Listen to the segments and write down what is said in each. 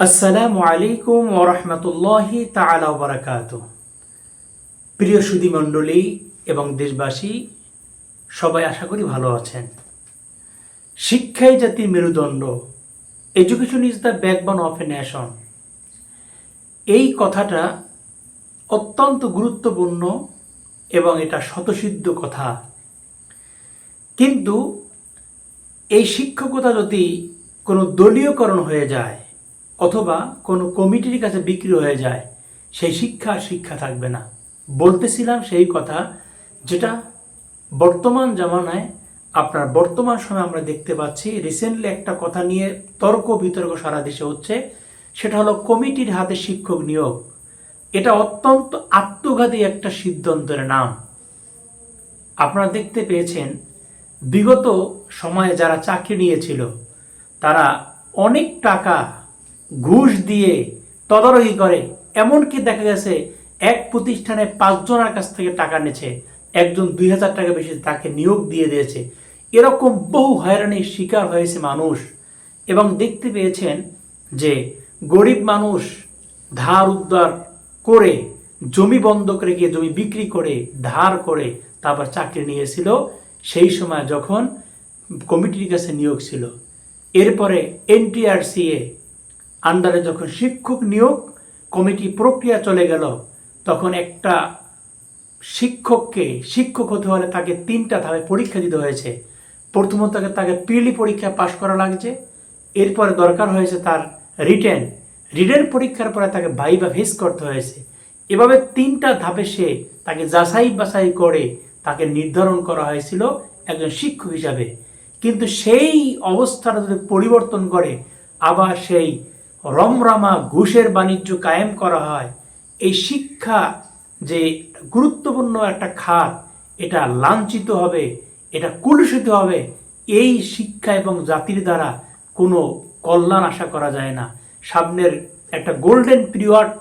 আসসালামু আলাইকুম ওয়া রাহমাতুল্লাহি তাআলা ওয়া বারাকাতুহু। প্রিয় সুধী মণ্ডলী এবং দেশবাসী, সবাই আশা করি ভালো আছেন। শিক্ষাই জাতির মেরুদণ্ড, education is the backbone of a nation. এই কথাটা অত্যন্ত গুরুত্বপূর্ণ এবং এটা শতসিদ্ধ কথা। কিন্তু এই শিক্ষকতা যদি কোনো দলীয়করণ হয়ে যায় অথবা কোনো কমিটির কাছে বিক্রি হয়ে যায়, সেই শিক্ষা আর শিক্ষা থাকবে না। বলতেছিলাম সেই কথা যেটা বর্তমান জামানায় বর্তমান সময়ে আমরা দেখতে পাচ্ছি। রিসেন্টলি একটা কথা নিয়ে তর্ক বিতর্ক সারা দেশে হচ্ছে, সেটা হলো কমিটির হাতে শিক্ষক নিয়োগ। এটা অত্যন্ত আত্মঘাতী একটা সিদ্ধান্তের নাম। আপনারা দেখতে পেয়েছেন বিগত সময়ে যারা চাকরি নিয়েছিল তারা অনেক টাকা ঘুষ দিয়ে তদারকি করে, এমনকি দেখা গেছে এক প্রতিষ্ঠানে 5 জনের কাছ থেকে টাকা নিয়েছে, একজন 2000 টাকা বেশি তাকে নিয়োগ দিয়ে দিয়েছে। এরকম বহু হয়রানির শিকার হয়েছে মানুষ। এবং দেখতে পেয়েছেন যে গরিব মানুষ ধার উদ্ধার করে জমি বন্ধক রেখে জমি বিক্রি করে ধার করে তারপর চাকরি নিয়েছিল, সেই সময় যখন কমিটির কাছে নিয়োগ ছিল। এরপরে এনটিআরসিএ আন্ডারে যখন শিক্ষক নিয়োগ কমিটি প্রক্রিয়া চলে গেল, তখন একটা শিক্ষককে শিক্ষক হতে হলে তাকে 3টা ধাপে পরীক্ষা দিতে হয়েছে। প্রথমত তাকে প্রিলি পরীক্ষা পাশ করা লাগছে, এরপরে দরকার হয়েছে তার রিটেন পরীক্ষার পরে তাকে ভাইভা ফেস করতে হয়েছে। এভাবে 3টা ধাপে সে তাকে যাচাই বাছাই করে তাকে নির্ধারণ করা হয়েছিল একজন শিক্ষক হিসাবে। কিন্তু সেই অবস্থাটা যদি পরিবর্তন করে আবার সেই রমরমা ঘুষের বাণিজ্য কায়েম করা হয়, এই শিক্ষা যে গুরুত্বপূর্ণ একটা খাত, এটা লাঞ্ছিত হবে, এটা কুলুষিত হবে। এই শিক্ষা এবং জাতির দ্বারা কোনো কল্যাণ আশা করা যায় না। সামনের একটা গোল্ডেন পিরিয়ড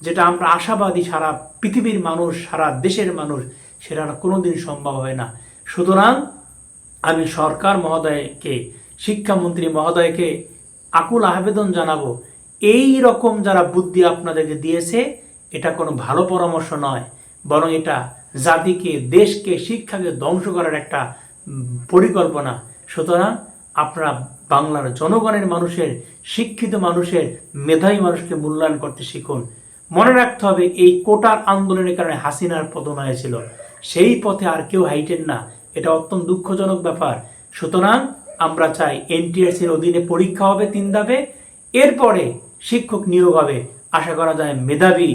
যেটা আমরা আশাবাদী সারা পৃথিবীর মানুষ, সারা দেশের মানুষ, সেটা কোনোদিন সম্ভব হবে না। সুতরাং আমি সরকার মহোদয়কে, শিক্ষামন্ত্রী মহোদয়কে আকুল আবেদন জানাবো, এই রকম যারা বুদ্ধি আপনাদেরকে দিয়েছে এটা কোনো ভালো পরামর্শ নয়, বরং এটা জাতিকে, দেশকে, শিক্ষাকে ধ্বংস করার একটা পরিকল্পনা। সুতরাং আপনারা বাংলার জনগণের মানুষের, শিক্ষিত মানুষের, মেধাবী মানুষকে মূল্যায়ন করতে শিখুন। মনে রাখতে হবে এই কোটার আন্দোলনের কারণে হাসিনার পতন হয়েছিল, সেই পথে আর কেউ হাইটেন না। এটা অত্যন্ত দুঃখজনক ব্যাপার। সুতরাং আমরা চাই এনটিআরসির অধীনে পরীক্ষা হবে 3 ধাপে, এরপরে শিক্ষক নিয়োগ হবে। আশা করা যায় মেধাবী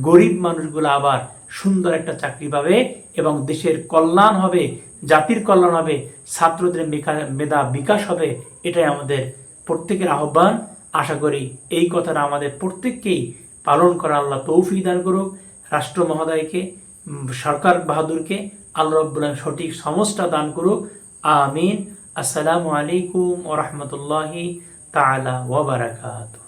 গরিব মানুষগুলো আবার সুন্দর একটা চাকরি পাবে এবং দেশের কল্যাণ হবে, জাতির কল্যাণ হবে, ছাত্রদের মেধা বিকাশ হবে। এটাই আমাদের প্রত্যেকের আহ্বান। আশা করি এই কথাটা আমাদের প্রত্যেককেই পালন করা আল্লাহ তৌফিক দান করুক। রাষ্ট্র মহোদয়কে, সরকার বাহাদুরকে আল্লাহ রাব্বুল আলামিন সঠিক সমঝটা দান করুক। আমিন। আসসালামু আলাইকুম ওয়া রাহমাতুল্লাহি তাআলা ওয়া বারাকাতুহু।